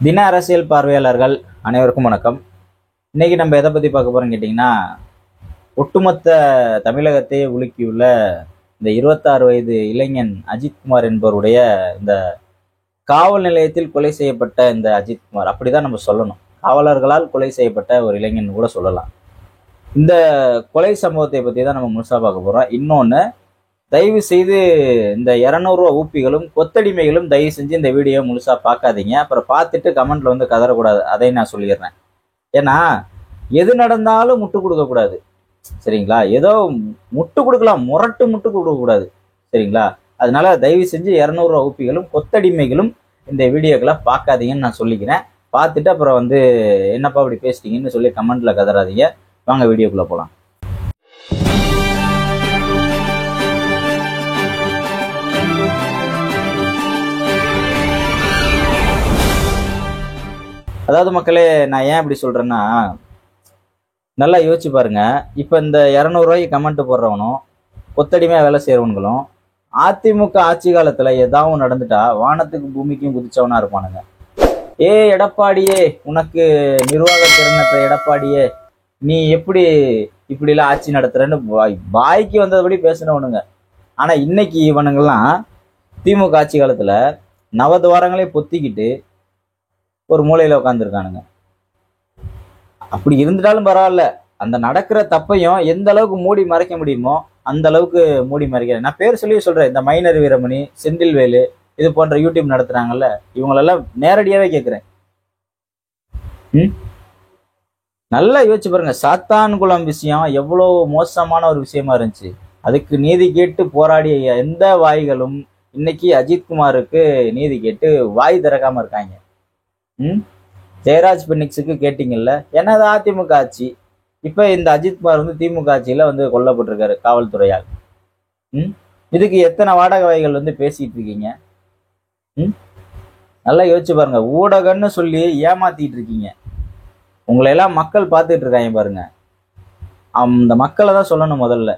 தின அரசியல் பார்வையாளர்கள் அனைவருக்கும் வணக்கம். இன்னைக்கு நம்ம எதை பத்தி பார்க்க போறோம் கேட்டீங்கன்னா, ஒட்டுமொத்த தமிழகத்தையே உலுக்கியுள்ள இந்த 26 வயது இளைஞன் அஜித்குமார் என்பவருடைய இந்த காவல் நிலையத்தில் கொலை செய்யப்பட்ட இந்த அஜித்குமார், அப்படிதான் நம்ம சொல்லணும். காவலர்களால் கொலை செய்யப்பட்ட ஒரு இளைஞன் கூட சொல்லலாம். இந்த கொலை சம்பவத்தை பத்தி தான் நம்ம முழுசா பார்க்க போறோம். இன்னொன்னு, தயவு செய்து இந்த 200 ரூபா ஊப்பிகளும் கொத்தடிமைகளும் தயவு செஞ்சு இந்த வீடியோ முழுசா பார்க்காதீங்க. அப்புறம் பார்த்துட்டு கமெண்ட்ல வந்து கதறக்கூடாது. அதை நான் சொல்லிடுறேன். ஏன்னா எது நடந்தாலும் முட்டு கொடுக்க கூடாது, சரிங்களா? ஏதோ முட்டு கொடுக்கலாம், முட்டு கொடுக்க கூடாது, சரிங்களா? அதனால தயவு செஞ்சு 200 ரூபா ஊப்பிகளும் கொத்தடிமைகளும் இந்த வீடியோக்களை பார்க்காதீங்கன்னு நான் சொல்லிக்கிறேன். பார்த்துட்டு அப்புறம் வந்து என்னப்பா அப்படி பேசிட்டீங்கன்னு சொல்லி கமெண்ட்ல கதறாதீங்க. வாங்க வீடியோக்குள்ள போலாம். அதாவது மக்களே, நான் ஏன் இப்படி சொல்றேன்னா, நல்லா யோசிச்சு பாருங்க. இப்ப இந்த 200 ரூபாய்க்கு கமெண்ட் போடுறவனும் கொத்தடிமையா வேலை செய்யறவங்களும் அதிமுக ஆட்சி காலத்துல ஏதாவது நடந்துட்டா வானத்துக்கு பூமிக்கும் குதிச்சவனா இருப்பானுங்க. எடப்பாடியே, உனக்கு நிர்வாக திறனற்ற எடப்பாடியே, நீ எப்படி இப்படி எல்லாம் ஆட்சி நடத்துறன்னு வாய்க்கு வந்தபடி பேசினவனுங்க. ஆனா இன்னைக்கு இவனுங்கெல்லாம் திமுக ஆட்சி காலத்துல நவதுவாரங்களே பொத்திக்கிட்டு ஒரு மூலையில உட்காந்துருக்கானுங்க. அப்படி இருந்துட்டாலும் பரவாயில்ல, அந்த நடக்கிற தப்பையும் எந்த அளவுக்கு மூடி மறைக்க முடியுமோ அந்த அளவுக்கு மூடி மறைக்கிறேன். நான் பேர் சொல்லி சொல்றேன். இந்த மைனர் வீரமணி, செந்தில்வேலு, இது போன்ற யூடியூப் நடத்துறாங்கல்ல, இவங்களெல்லாம் நேரடியாவே கேட்கிறேன். நல்லா யோசிச்சு பாருங்க. சாத்தான்குளம் விஷயம் எவ்வளவு மோசமான ஒரு விஷயமா இருந்துச்சு. அதுக்கு நீதி கேட்டு போராடிய எந்த வாய்களும் இன்னைக்கு அஜித்குமாருக்கு நீதி கேட்டு வாய் திறக்காம இருக்காங்க. ஜெயராஜ் பெனிக்ஸுக்கு கேட்டீங்கல்ல, ஏன்னா அது அதிமுக ஆட்சி. இப்ப இந்த அஜித்குமார் வந்து திமுக ஆட்சியில வந்து கொல்லப்பட்டிருக்காரு காவல்துறையால். இதுக்கு எத்தனை வாடகை வாய்கள் வந்து பேசிட்டு இருக்கீங்க? நல்லா யோசிச்சு பாருங்க. ஊடகம்னு சொல்லி ஏமாத்திட்டு இருக்கீங்க. உங்களை எல்லாம் மக்கள் பார்த்துட்டு இருக்காங்க பாருங்க. அந்த மக்களை தான் சொல்லணும் முதல்ல.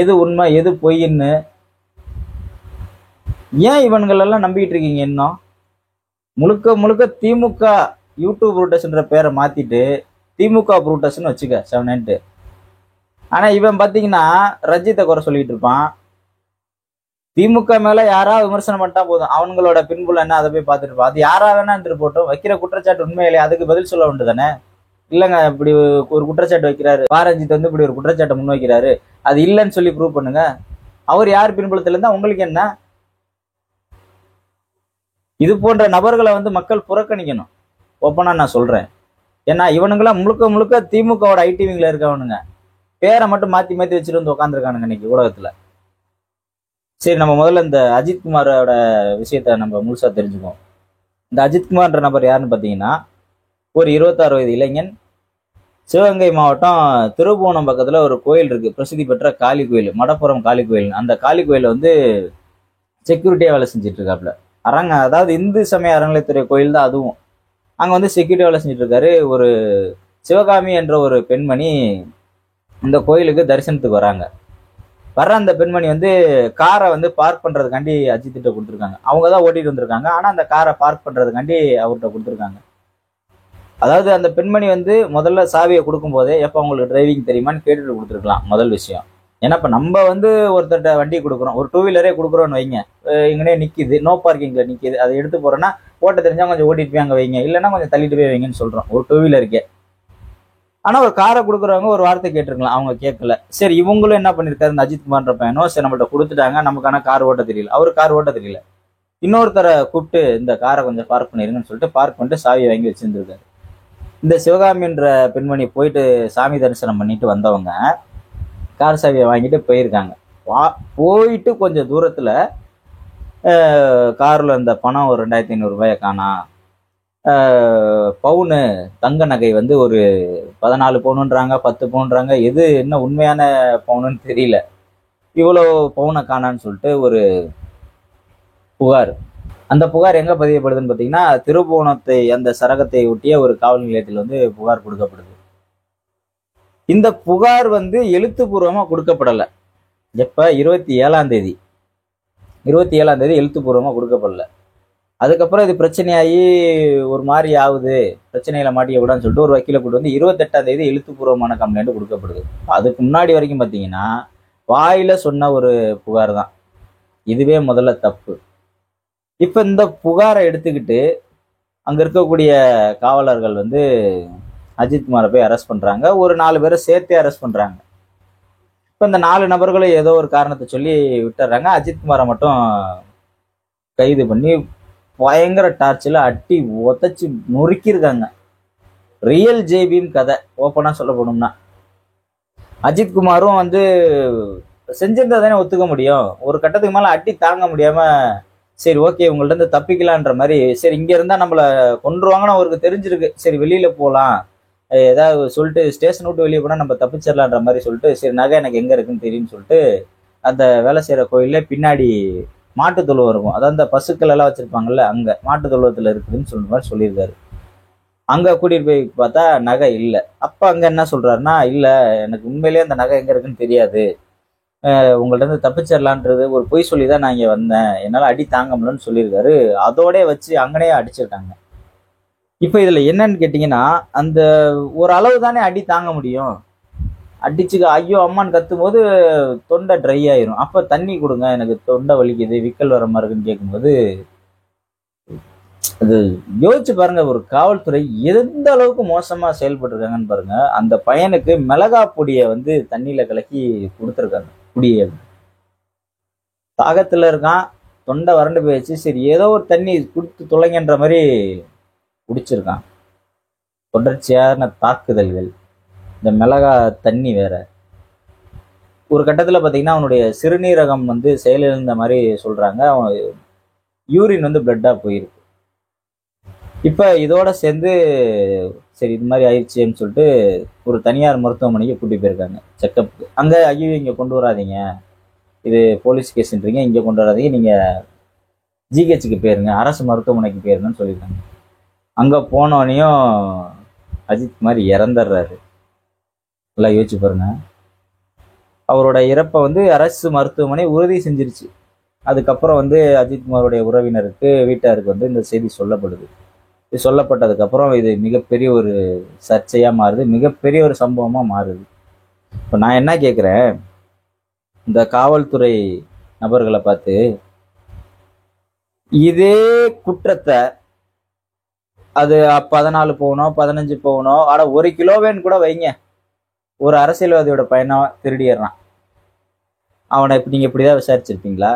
எது உண்மை எது பொய்ன்னு ஏன் இவன்களெல்லாம் நம்பிட்டு இருக்கீங்க? இன்னும் முழுக்க முழுக்க திமுக யூடியூப் புரூட்டஸ்ன்ற பேரை மாத்திட்டு திமுக புரூட்டஸ்ன்னு வச்சுக்க 7 ஆனா இவன் பாத்தீங்கன்னா ரஜித்தை குறை சொல்லிட்டு இருப்பான். திமுக மேல யாரா விமர்சனம் பண்ணிட்டா போதும், அவங்களோட பின்புல என்ன அதை போய் பார்த்துட்டு இருப்பான். அது யாரா வேணா இருந்துட்டு போட்டோம், வைக்கிற குற்றச்சாட்டு உண்மையிலே அதுக்கு பதில் சொல்ல வேண்டியதானே? இல்லைங்க, இப்படி ஒரு குற்றச்சாட்டு வைக்கிறாரு பாரஞ்சித் வந்து இப்படி ஒரு குற்றச்சாட்டை முன் வைக்கிறாரு, அது இல்லைன்னு சொல்லி ப்ரூவ் பண்ணுங்க. அவர் யார் பின்புலத்துல இருந்தா உங்களுக்கு என்ன? இது போன்ற நபர்களை வந்து மக்கள் புறக்கணிக்கணும். ஓப்பனா நான் சொல்றேன். ஏன்னா இவனுங்கெல்லாம் முழுக்க முழுக்க திமுகவோட ஐடிவிங்ல இருக்கவனுங்க. பேரை மட்டும் மாத்தி மாத்தி வச்சுட்டு வந்து உட்காந்துருக்கானுங்க இன்னைக்கு ஊடகத்துல. சரி, நம்ம முதல்ல இந்த அஜித்குமாரோட விஷயத்த நம்ம முழுசா தெரிஞ்சுக்குவோம். இந்த அஜித்குமார்ன்ற நபர் யாருன்னு பாத்தீங்கன்னா, ஒரு 26 வயது இளைஞன். சிவகங்கை மாவட்டம் திருபுவனம் பக்கத்துல ஒரு கோயில் இருக்கு, பிரசித்தி பெற்ற காளி கோயில், மடப்புறம் காளி கோயில். அந்த காளி கோயில வந்து செக்யூரிட்டியா வேலை செஞ்சுட்டு இருக்காப்புல. அதாவது இந்து சமய அறநிலையத்துறை கோயில் தான் அதுவும். அங்க வந்து செக்யூரிட்டி வேலை செஞ்சுட்டு இருக்காரு. ஒரு சிவகாமி என்ற ஒரு பெண்மணி இந்த கோயிலுக்கு தரிசனத்துக்கு வர்ற அந்த பெண்மணி வந்து காரை வந்து பார்க் பண்றதுக்காண்டி அஜித்திட்ட கொடுத்துருக்காங்க. அவங்க தான் ஓட்டிட்டு வந்திருக்காங்க. ஆனா அந்த காரை பார்க் பண்றதுக்காண்டி அவர்கிட்ட கொடுத்துருக்காங்க. அதாவது அந்த பெண்மணி வந்து முதல்ல சாவியை கொடுக்கும் போதே, எப்ப உங்களுக்கு டிரைவிங் தெரியுமான்னு கேட்டுட்டு கொடுத்துருக்கலாம், முதல் விஷயம். ஏன்னா இப்ப நம்ம வந்து ஒருத்தர்கிட்ட வண்டி கொடுக்குறோம், ஒரு 2 வீலரே கொடுக்குறோன்னு வைங்க, இங்கனே நிக்குது, நோ பார்க்கிங்ல நிக்குது, அதை எடுத்து போறோன்னா ஓட்ட தெரிஞ்சா கொஞ்சம் ஓட்டிட்டு போய் அங்க வைங்க, இல்லைன்னா கொஞ்சம் தள்ளிட்டு போய் வைங்கன்னு சொல்றோம் ஒரு 2 வீலருக்கே. ஆனா ஒரு காரை கொடுக்குறவங்க ஒரு வார்த்தை கேட்டிருக்கலாம், அவங்க கேட்கல. சரி, இவங்களும் என்ன பண்ணிருக்காரு, இந்த அஜித்குமார்ன்ற பையனோ, சரி நம்மள்ட்ட கொடுத்துட்டாங்க, நமக்கான கார் ஓட்ட தெரியல, அவரு கார் ஓட்ட தெரியல, இன்னொருத்தரை கூப்பிட்டு இந்த காரை கொஞ்சம் பார்க் பண்ணிருங்கன்னு சொல்லிட்டு பார்க் பண்ணிட்டு சாவியை வாங்கி வச்சிருந்துருக்காரு. இந்த சிவகாமின்ற பெண்மணி போயிட்டு சாமி தரிசனம் பண்ணிட்டு வந்தவங்க கார் சாவியை வாங்கிட்டு போயிருக்காங்க. போயிட்டு கொஞ்சம் தூரத்துல கார்ல இருந்த பணம் ஒரு 2500 ரூபாயை காணா, பவுனு தங்க நகை வந்து ஒரு 14 பவுனுன்றாங்க, 10 பவுன்றாங்க, எது என்ன உண்மையான பவுனுன்னு தெரியல, இவ்வளோ பவுனை காணான்னு சொல்லிட்டு ஒரு புகார். அந்த புகார் எங்க பதியப்படுதுன்னு பாத்தீங்கன்னா, திருபுவனத்தை அந்த சரகத்தை ஒட்டிய ஒரு காவல் நிலையத்தில் வந்து புகார் கொடுக்கப்படுது. இந்த புகார் வந்து எழுத்துப்பூர்வமா கொடுக்கப்படல. எப்ப 27ஆம் தேதி எழுத்துப்பூர்வமா கொடுக்கப்படல. அதுக்கப்புறம் இது பிரச்சனையாகி ஒரு மாதிரி ஆகுது, பிரச்சனையில மாட்டிக்க கூடாதுன்னு சொல்லிட்டு ஒரு வக்கீலை கூட்டு வந்து 28ஆம் தேதி எழுத்துப்பூர்வமான கம்ப்ளைண்ட் கொடுக்கப்படுது. அதுக்கு முன்னாடி வரைக்கும் பார்த்தீங்கன்னா வாயில சொன்ன ஒரு புகார் தான். இதுவே முதல்ல தப்பு. இப்ப இந்த புகாரை எடுத்துக்கிட்டு அங்க இருக்கக்கூடிய காவலர்கள் வந்து அஜித்குமாரை போய் அரெஸ்ட் பண்றாங்க. ஒரு 4 பேரை சேர்த்தே அரெஸ்ட் பண்றாங்க. இப்ப இந்த 4 நபர்களும் ஏதோ ஒரு காரணத்தை சொல்லி விட்டுறாங்க. அஜித்குமாரை மட்டும் கைது பண்ணி பயங்கர டார்ச்சில் அட்டி உதச்சி நொறுக்கியிருக்காங்க. ரியல் ஜேபிஎம் கதை ஓப்பனா சொல்ல போனோம்னா. அஜித்குமாரும் வந்து செஞ்சிருந்தா தானே ஒத்துக்க முடியும். ஒரு கட்டத்துக்கு மேல அட்டி தாங்க முடியாம சரி ஓகே உங்கள்ட்ட இருந்து தப்பிக்கலான்ற மாதிரி, சரி இங்க இருந்தா நம்மள கொன்றுவாங்கன்னு அவருக்கு தெரிஞ்சிருக்கு. சரி வெளியில போகலாம், ஏதாவது சொல்லிட்டு ஸ்டேஷன் விட்டு வெளியே போனா நம்ம தப்பிச்சிடலான்ற மாதிரி சொல்லிட்டு, சரி நகை எனக்கு எங்க இருக்குன்னு தெரியும்னு சொல்லிட்டு அந்த வேலை செய்யற கோயில்ல பின்னாடி மாட்டு தொழுவம் இருக்கும். அதாவது அந்த பசுக்கள் எல்லாம் வச்சிருப்பாங்கல்ல, அங்க மாட்டு தொழுவத்துல இருக்குதுன்னு சொல்ற மாதிரி சொல்லியிருக்காரு. அங்க கூட்டிட்டு போய் பார்த்தா நகை இல்லை. அப்ப அங்க என்ன சொல்றாருன்னா, இல்ல எனக்கு உண்மையிலேயே அந்த நகை எங்க இருக்குன்னு தெரியாது, உங்கள்ட்ட இருந்து தப்பிச்சிடலான்றது ஒரு பொய் சொல்லி தான் நான் இங்க வந்தேன், என்னால அடி தாங்க முடியலன்னு சொல்லியிருக்காரு. அதோட வச்சு அங்கனே அடிச்சிருக்காங்க. இப்ப இதுல என்னன்னு கேட்டீங்கன்னா, அந்த ஒரு அளவு தானே அடி தாங்க முடியும். அடிச்சுக்க ஐயோ அம்மான்னு கத்தும் போது தொண்டை ட்ரை ஆயிரும். அப்ப தண்ணி கொடுங்க, எனக்கு தொண்டை வலிக்குது, விக்கல் வர மாதிரி இருக்குன்னு கேட்கும்போது, அது யோசிச்சு பாருங்க, ஒரு காவல்துறை எந்த அளவுக்கு மோசமா செயல்பட்டு இருக்காங்கன்னு பாருங்க. அந்த பையனுக்கு மிளகா பொடியை வந்து தண்ணியில கலக்கி கொடுத்துருக்காங்க. குடிய தாகத்துல இருக்கான், தொண்டை வறண்டு போயிடுச்சு, சரி ஏதோ ஒரு தண்ணி கொடுத்து தொலைங்கன்ற மாதிரி குடிச்சிருக்கான். தொடர்ச்சியான தாக்குதல்கள், இந்த மிளகா தண்ணி வேற. ஒரு கட்டத்துல பாத்தீங்கன்னா அவனுடைய சிறுநீரகம் வந்து செயலிழந்த மாதிரி சொல்றாங்க. அவன் யூரின் வந்து பிளட்டா போயிருக்கு. இப்ப இதோட சேர்ந்து சரி இது மாதிரி ஆயிடுச்சுன்னு சொல்லிட்டு ஒரு தனியார் மருத்துவமனைக்கு கூட்டி போயிருக்காங்க செக்கப்புக்கு. அங்க ஐயோ இங்க கொண்டு வராதீங்க, இது போலீஸ் கேஸ்ன்றீங்க, இங்க கொண்டு வராதீங்க, நீங்க ஜிஹெச்சுக்கு போயிருங்க, அரசு மருத்துவமனைக்கு போயிருங்கன்னு சொல்லியிருக்காங்க. அங்க போனோடனையும் அஜித்குமார் இறந்துடுறாரு. நல்லா யோசிச்சு பாருங்க. அவரோட இறப்பை வந்து அரசு மருத்துவமனை உறுதி செஞ்சிருச்சு. அதுக்கப்புறம் வந்து அஜித்குமாரோடைய உறவினருக்கு வீட்டாருக்கு வந்து இந்த செய்தி சொல்லப்படுது. இது சொல்லப்பட்டதுக்கு அப்புறம் இது மிகப்பெரிய ஒரு சர்ச்சையா மாறுது, மிகப்பெரிய ஒரு சம்பவமா மாறுது. இப்ப நான் என்ன கேட்கிறேன், இந்த காவல்துறை நபர்களை பார்த்து இதே குற்றத்தை அது 14 பவுனோ 15 பவுனோ ஆட 1 கிலோவேன்னு கூட வைங்க, ஒரு அரசியல்வாதியோட பையனை திருடிடுறான், அவனை நீங்க இப்படிதான் விசாரிச்சிருப்பீங்களா?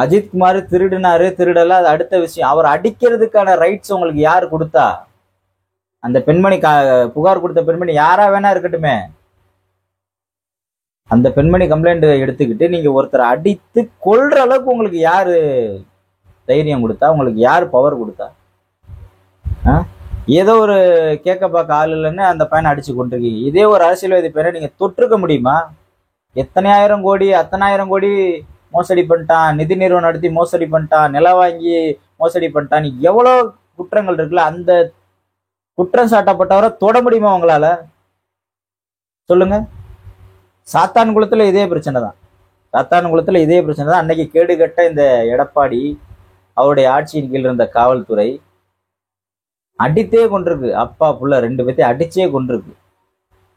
அஜித்குமார் திருடினாரு திருடல அது அடுத்த விஷயம். அவர் அடிக்கிறதுக்கான ரைட்ஸ் உங்களுக்கு யாரு கொடுத்தா? அந்த பெண்மணி புகார் கொடுத்த பெண்மணி யாரா வேணா இருக்கட்டுமே, அந்த பெண்மணி கம்ப்ளைண்ட் எடுத்துக்கிட்டு நீங்க ஒருத்தரை அடித்து கொல்ற அளவுக்கு உங்களுக்கு யாரு தைரியம் கொடுத்தா? உங்களுக்கு யாரு பவர் கொடுத்தா? ஏதோ ஒரு கேட்க பார்க்க ஆள் இல்லைன்னு அந்த பையனை அடிச்சு கொண்டிருக்கீங்க. இதே ஒரு அரசியல்வாதி பையனை நீங்க தொற்றுக்க முடியுமா? எத்தனை ஆயிரம் கோடி அத்தனாயிரம் கோடி மோசடி பண்ணிட்டான், நிதி நிறுவனம் நடத்தி மோசடி பண்ணிட்டான், நிலம் வாங்கி மோசடி பண்ணிட்டான், எவ்வளவு குற்றங்கள் இருக்குல்ல, அந்த குற்றம் சாட்டப்பட்டவரை தொட முடியுமா உங்களால? சொல்லுங்க. சாத்தான்குளத்துல இதே பிரச்சனை தான். சாத்தான்குளத்துல இதே பிரச்சனை தான். அன்னைக்கு கேடுகட்ட இந்த எடப்பாடி அவருடைய ஆட்சியின் கீழ் இருந்த காவல்துறை அடித்தே கொண்டிருக்கு. அப்பா புள்ள 2 பேர்த்தையும் அடிச்சே கொண்டிருக்கு.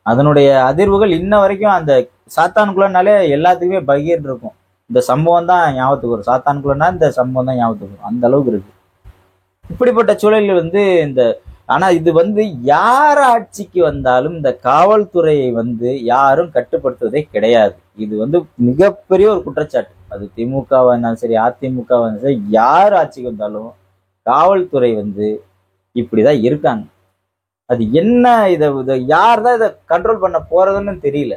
அதனுடைய அதிர்வுகள் இன்ன வரைக்கும் அந்த சாத்தான்குளம்னாலே எல்லாத்துக்குமே பகீர் இருக்கும். இந்த சம்பவம் தான் ஞாபகத்துக்கு வரும். சாத்தான்குளம்னா இந்த சம்பவம் தான் ஞாபகத்துக்கு வரும். அந்த அளவுக்கு இருக்கு. இப்படிப்பட்ட சூழலில் வந்து ஆனா இது வந்து யார் ஆட்சிக்கு வந்தாலும் இந்த காவல்துறையை வந்து யாரும் கட்டுப்படுத்துவதே கிடையாது. இது வந்து மிகப்பெரிய ஒரு குற்றச்சாட்டு. அது திமுகவா இருந்தாலும் சரி, அதிமுகவா இருந்தாலும் சரி, யார் ஆட்சிக்கு வந்தாலும் காவல்துறை வந்து இப்படிதான் இருக்காங்க. அது என்ன, இதை யார் தான் இதை கண்ட்ரோல் பண்ண போறதுன்னு தெரியல.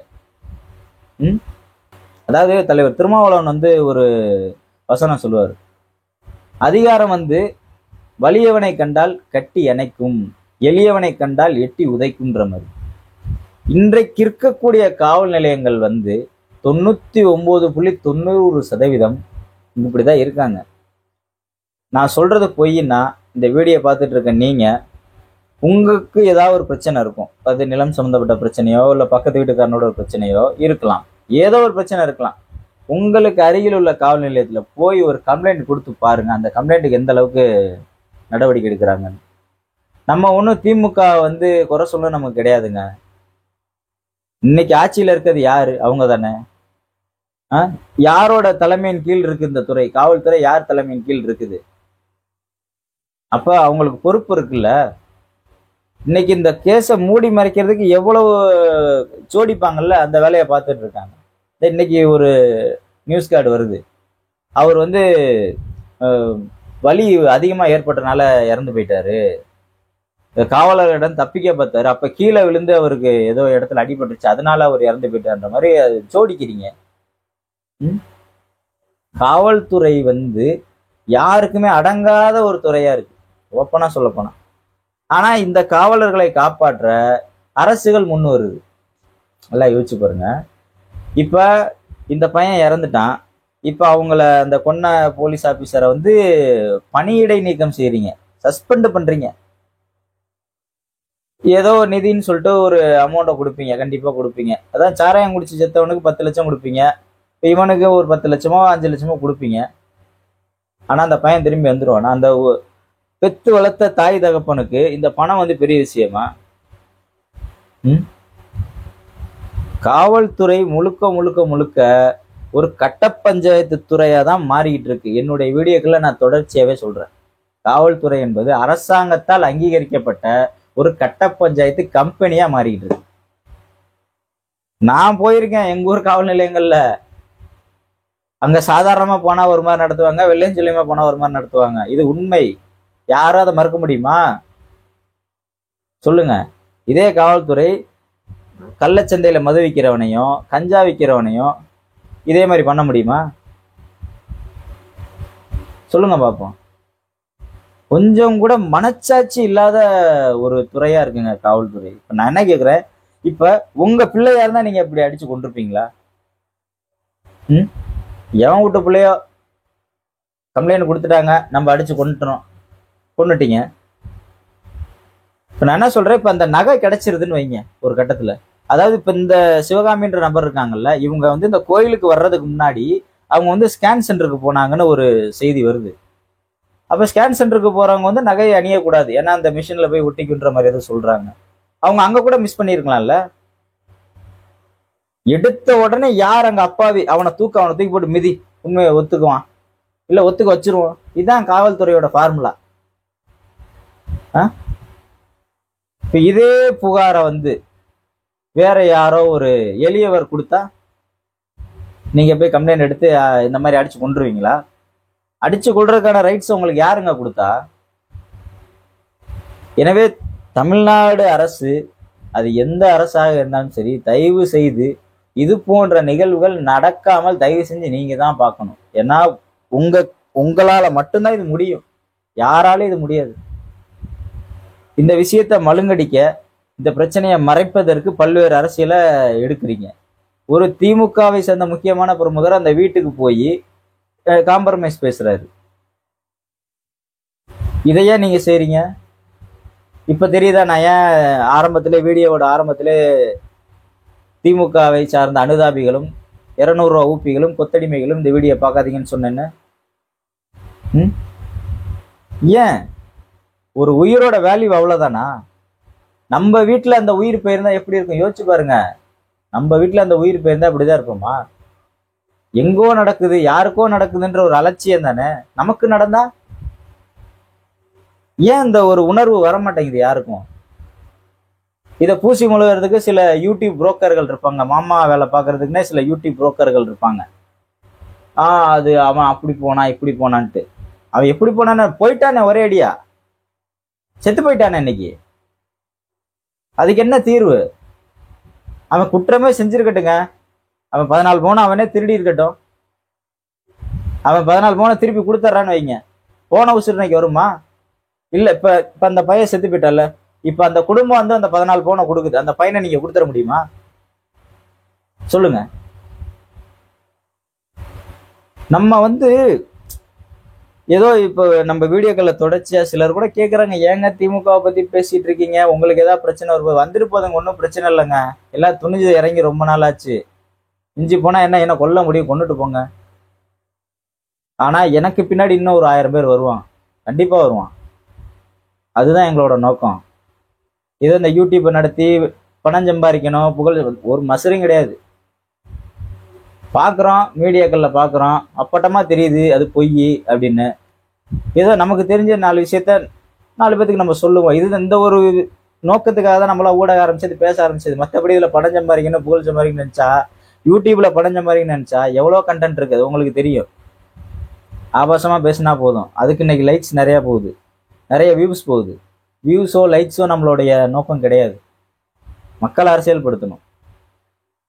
அதாவது தலைவர் திருமாவளவன் வந்து ஒரு வசனம் சொல்லுவார், அதிகாரம் வந்து வலியவனை கண்டால் கட்டி அணைக்கும், எளியவனை கண்டால் எட்டி உதைக்கும்ன்ற மாதிரி. இன்றைக்கு இருக்கக்கூடிய காவல் நிலையங்கள் வந்து 99.90% இப்படிதான் இருக்காங்க. நான் சொல்றது பொய்னா இந்த வீடியோ பார்த்துட்டு இருக்க நீங்க, உங்களுக்கு ஏதாவது ஒரு பிரச்சனை இருக்கும். அது நிலம் சம்பந்தப்பட்ட பிரச்சனையோ இல்ல பக்கத்து வீட்டுக்காரனோட ஒரு பிரச்சனையோ இருக்கலாம், ஏதோ ஒரு பிரச்சனை இருக்கலாம். உங்களுக்கு அருகில் உள்ள காவல் நிலையத்துல போய் ஒரு கம்ப்ளைண்ட் கொடுத்து பாருங்க, அந்த கம்ப்ளைண்ட்டுக்கு எந்த அளவுக்கு நடவடிக்கை எடுக்கிறாங்கன்னு. நம்ம ஒன்றும் திமுக வந்து குறை சொல்ல நமக்கு கிடையாதுங்க. இன்னைக்கு ஆட்சியில இருக்கிறது யாரு? அவங்க தானே. யாரோட தலைமையின் கீழ் இருக்கு இந்த துறை? காவல்துறை யார் தலைமையின் கீழ் இருக்குது? அப்ப அவங்களுக்கு பொறுப்பு இருக்குல்ல. இன்னைக்கு இந்த கேஸை மூடி மறைக்கிறதுக்கு எவ்வளவு சோடிப்பாங்கல்ல, அந்த வேலையை பார்த்துட்டு இருக்காங்க. இன்னைக்கு ஒரு நியூஸ் கார்டு வருது, அவர் வந்து வலி அதிகமா ஏற்பட்டனால இறந்து போயிட்டாரு, காவலரிடம் தப்பிக்க பார்த்தாரு, அப்ப கீழே விழுந்து அவருக்கு ஏதோ இடத்துல அடிபட்டுருச்சு, அதனால அவர் இறந்து போயிட்டாருன்ற மாதிரி சோடிக்கிறீங்க. காவல்துறை வந்து யாருக்குமே அடங்காத ஒரு துறையா இருக்கு, ஓப்பனா சொல்ல போனா. ஆனா இந்த காவலர்களை காப்பாற்ற அரசுகள் முன் வருது. நல்லா யோசிச்சு பாருங்க. இப்ப இந்த பையன் இறந்துட்டான், இப்ப அவங்கள அந்த கொன்ன போலீஸ் ஆபீசரை வந்து பணியிடை நீக்கம் செய்றீங்க, சஸ்பெண்ட் பண்றீங்க. ஏதோ நிதின்னு சொல்லிட்டு ஒரு அமௌண்ட்டை கொடுப்பீங்க, கண்டிப்பா கொடுப்பீங்க. அதான் சாராயம் குடிச்சு செத்தவனுக்கு 10 லட்சம் கொடுப்பீங்க, இப்போ இவனுக்கு ஒரு 10 லட்சமோ 5 லட்சமோ கொடுப்பீங்க. ஆனா அந்த பையன் திரும்பி வந்துருவானா? அந்த பெத்து வளர்த்த தாய் தகப்பனுக்கு இந்த பணம் வந்து பெரிய விஷயமா? காவல்துறை முழுக்க முழுக்க முழுக்க ஒரு கட்ட பஞ்சாயத்து துறையா தான் மாறிக்கிட்டு இருக்கு. என்னுடைய வீடியோக்களை நான் தொடர்ச்சியாவே சொல்றேன். காவல்துறை என்பது அரசாங்கத்தால் அங்கீகரிக்கப்பட்ட ஒரு கட்ட பஞ்சாயத்து கம்பெனியா மாறிக்கிட்டு இருக்கு. நான் போயிருக்கேன் எங்க ஊர் காவல் நிலையங்கள்ல. அங்க சாதாரணமா போனா ஒரு மாதிரி நடத்துவாங்க, வெள்ளையஞ்சொல்லியமா போனா ஒரு மாதிரி நடத்துவாங்க. இது உண்மை. யாரும் அதை மறுக்க முடியுமா? சொல்லுங்க. இதே காவல்துறை கள்ளச்சந்தையில மது விற்கிறவனையும் கஞ்சா விற்கிறவனையும் இதே மாதிரி பண்ண முடியுமா? சொல்லுங்க பாப்போம். கொஞ்சம் கூட மனச்சாட்சி இல்லாத ஒரு துறையா இருக்குங்க காவல்துறை. இப்ப நான் என்ன கேக்குறேன், இப்ப உங்க பிள்ளையா இருந்தா நீங்க இப்படி அடிச்சு கொண்டிருப்பீங்களா? எவன் வீட்டு பிள்ளையோ கம்ப்ளைண்ட் கொடுத்துட்டாங்க, நம்ம அடிச்சு கொண்டுட்டீங்க. இப்ப நான் என்ன சொல்றேன், இப்ப அந்த நகை கிடைச்சிருதுன்னு வைங்க ஒரு கட்டத்துல. அதாவது இப்ப இந்த சிவகாமின்ற நபர் இருக்காங்கல்ல, இவங்க வந்து இந்த கோயிலுக்கு வர்றதுக்கு முன்னாடி அவங்க வந்து ஸ்கேன் சென்டருக்கு போனாங்கன்னு ஒரு செய்தி வருது. அப்ப ஸ்கேன் சென்டருக்கு போறவங்க வந்து நகையை அணியக்கூடாது, ஏன்னா அந்த மிஷின்ல போய் ஒட்டிக்குன்ற மாதிரி எதுவும் சொல்றாங்க. அவங்க அங்க கூட மிஸ் பண்ணிருக்கலாம்ல. எடுத்த உடனே யார் அங்க அப்பாவி, அவனை தூக்கி போட்டு மிதி, உண்மையை ஒத்துக்குவான் இல்ல ஒத்துக்க வச்சிருவோம். இதுதான் காவல்துறையோட ஃபார்முலா. இப்ப இதே புகாரை வந்து வேற யாரோ ஒரு எளியவர் கொடுத்தா நீங்க போய் கம்ப்ளைண்ட் எடுத்து இந்த மாதிரி அடிச்சு கொண்டுருவீங்களா? அடிச்சு கொள்றதுக்கான ரைட்ஸ் உங்களுக்கு யாருங்க கொடுத்தா? எனவே தமிழ்நாடு அரசு, அது எந்த அரசாக இருந்தாலும் சரி, தயவு செய்து இது போன்ற நிகழ்வுகள் நடக்காமல் தயவு செஞ்சு நீங்க தான் பார்க்கணும். ஏன்னா உங்களால மட்டும்தான் இது முடியும், யாராலும் இது முடியாது. இந்த விஷயத்தை மழுங்கடிக்க, இந்த பிரச்சனையை மறைப்பதற்கு பல்வேறு அரசியலை எடுக்கிறீங்க. ஒரு திமுகவை சேர்ந்த முக்கியமான பிரமுகர் அந்த வீட்டுக்கு போய் காம்ப்ரமைஸ் பேசுறாரு. இதையே நீங்க செய்றீங்க. இப்ப தெரியுதா நான் ஏன் வீடியோவோட ஆரம்பத்திலே திமுகவை சார்ந்த அனுதாபிகளும் 200 ரூபா ஊப்பிகளும் கொத்தடிமைகளும் இந்த வீடியோ பார்க்காதீங்கன்னு சொன்னேன்னு? ஏன்? ஒரு உயிரோட வேல்யூ அவ்வளவுதானா? நம்ம வீட்டுல அந்த உயிர் போயிருந்தா எப்படி இருக்கும் யோசிச்சு பாருங்க. நம்ம வீட்டுல அந்த உயிர் போயிருந்தா இப்படிதான் இருப்போமா? எங்கோ நடக்குது, யாருக்கோ நடக்குதுன்ற ஒரு அலட்சியம் தானே. நமக்கு நடந்தா ஏன் இந்த ஒரு உணர்வு வரமாட்டேங்குது யாருக்கும்? இதை பூசி முழுகிறதுக்கு சில யூடியூப் புரோக்கர்கள் இருப்பாங்க, மாமா வேலை பார்க்கறதுக்குன்னே சில யூடியூப் புரோக்கர்கள் இருப்பாங்க. அது அவன் அப்படி போனா இப்படி போனான்ட்டு. அவன் எப்படி போனான்னு போயிட்டானே, ஒரே அடியா செத்து போயிட்டானே இன்னைக்கு. அதுக்கு என்ன தீர்வு? அவன் குற்றமே செஞ்சிருக்கட்டுங்க, அவன் 14 பவுன் அவனே திருடி இருக்கட்டும், அவன் 14 பவுனை திருப்பி கொடுத்துட்றான்னு வைங்க, போன உசுறு இன்னைக்கு வருமா? இல்ல இப்ப அந்த பையன் செத்து போயிட்டால, இப்ப அந்த குடும்பம் வந்து அந்த 14 பவுனை கொடுக்குது, அந்த பையனை நீங்க கொடுத்துட முடியுமா? சொல்லுங்க. நம்ம வந்து ஏதோ இப்போ நம்ம வீடியோக்களை தொடர்ச்சியா சிலர் கூட கேட்குறாங்க, ஏங்க திமுகவை பத்தி பேசிட்டு இருக்கீங்க, உங்களுக்கு ஏதாவது பிரச்சனை வரும்போது வந்துட்டு போதுங்க, ஒன்றும் பிரச்சனை இல்லைங்க, எல்லாம் துணிஞ்சு இறங்கி ரொம்ப நாள் ஆச்சு, மிஞ்சி போனா என்ன கொல்ல முடியும், கொண்டுட்டு போங்க. ஆனா எனக்கு பின்னாடி இன்னும் ஒரு 1000 பேர் வருவான், கண்டிப்பா வருவான். அதுதான் எங்களோட நோக்கம். இதை இந்த யூடியூப்பை நடத்தி பணம் சம்பாதிக்கணும், புகழ், ஒரு மசரும் கிடையாது. பார்க்குறோம், மீடியாக்களில் பார்க்குறோம், அப்பட்டமா தெரியுது அது பொய் அப்படின்னு. ஏதோ நமக்கு தெரிஞ்ச 4 விஷயத்த 4 பேத்துக்கு நம்ம சொல்லுவோம். இது இந்த ஒரு நோக்கத்துக்காக தான் நம்மளா ஊடக ஆரம்பிச்சது, பேச ஆரம்பிச்சது. மற்றபடி இதில் பணம் சம்பாதிக்கணும், புகழ் சம்பாதிக்கணும்னு நினைச்சா, யூடியூப்ல பணம் சம்பாதிக்கணும்னு நினைச்சா எவ்வளோ கண்டென்ட் இருக்குது உங்களுக்கு தெரியும். ஆபாசமாக பேசினா போதும், அதுக்கு இன்னைக்கு லைக்ஸ் நிறையா போகுது, நிறைய வியூஸ் போகுது. வியூஸோ லைக்ஸோ நம்மளுடைய நோக்கம் கிடையாது. மக்களை அரசியல்படுத்தணும்,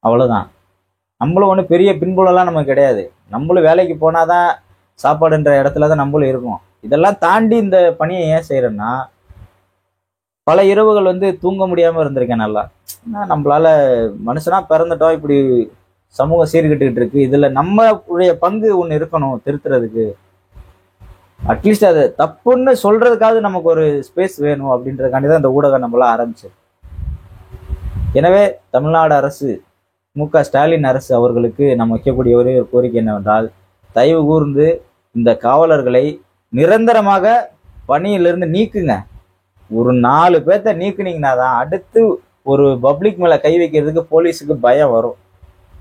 அவ்வளோதான். நம்மளும் ஒன்றும் பெரிய பின்புலம்லாம் நமக்கு கிடையாது. நம்மளும் வேலைக்கு போனாதான் சாப்பாடுன்ற இடத்துல தான் நம்மளும் இருக்கோம். இதெல்லாம் தாண்டி இந்த பணியை ஏன் செய்யறேன்னா, பல இரவுகள் வந்து தூங்க முடியாம இருந்திருக்கேன். நல்லா நம்மளால மனுஷனா பிறந்துட்டோம், இப்படி சமூகம் சீர்கெட்டுக்கிட்டு இருக்கு, இதுல நம்மளுடைய பங்கு ஒண்ணு இருக்கணும் திருத்துறதுக்கு. அட்லீஸ்ட் அது தப்புன்னு சொல்றதுக்காவது நமக்கு ஒரு ஸ்பேஸ் வேணும் அப்படின்றதுக்காண்டி தான் இந்த ஊடகம் நம்மளாம் ஆரம்பிச்சது. எனவே தமிழ்நாடு அரசு, மு.க. ஸ்டாலின் அரசு அவர்களுக்கு நம்ம வைக்கக்கூடிய ஒரே ஒரு கோரிக்கை என்னவென்றால், தயவு கூர்ந்து இந்த காவலர்களை நிரந்தரமாக பணியிலிருந்து நீக்குங்க. ஒரு 4 பேர்த்த நீக்குனீங்கன்னா தான் அடுத்து ஒரு பப்ளிக் மேல கை வைக்கிறதுக்கு போலீஸுக்கு பயம் வரும்.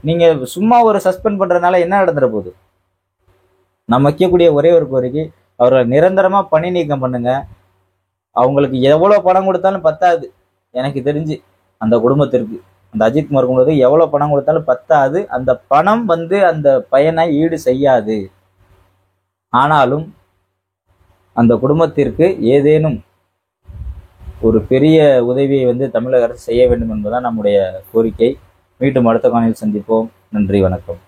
நீங்க சும்மா ஒரு சஸ்பெண்ட் பண்றதுனால என்ன நடந்துட போகுது? நம்ம வைக்கக்கூடிய ஒரே ஒரு கோரிக்கை, அவர்களை நிரந்தரமா பணி நீக்கம் பண்ணுங்க. அவங்களுக்கு எவ்வளவு பணம் கொடுத்தாலும் பத்தாது. எனக்கு தெரிஞ்சு அந்த குடும்பத்திற்கு, அந்த அஜித் குமார் குடும்பத்துக்கு எவ்வளவு பணம் கொடுத்தாலும் பத்தாது. அந்த பணம் வந்து அந்த பயனை ஈடு செய்யாது. ஆனாலும் அந்த குடும்பத்திற்கு ஏதேனும் ஒரு பெரிய உதவியை வந்து தமிழக அரசு செய்ய வேண்டும் என்பதுதான் நம்முடைய கோரிக்கை. மீண்டும் அடுத்த காணொளியில் சந்திப்போம். நன்றி, வணக்கம்.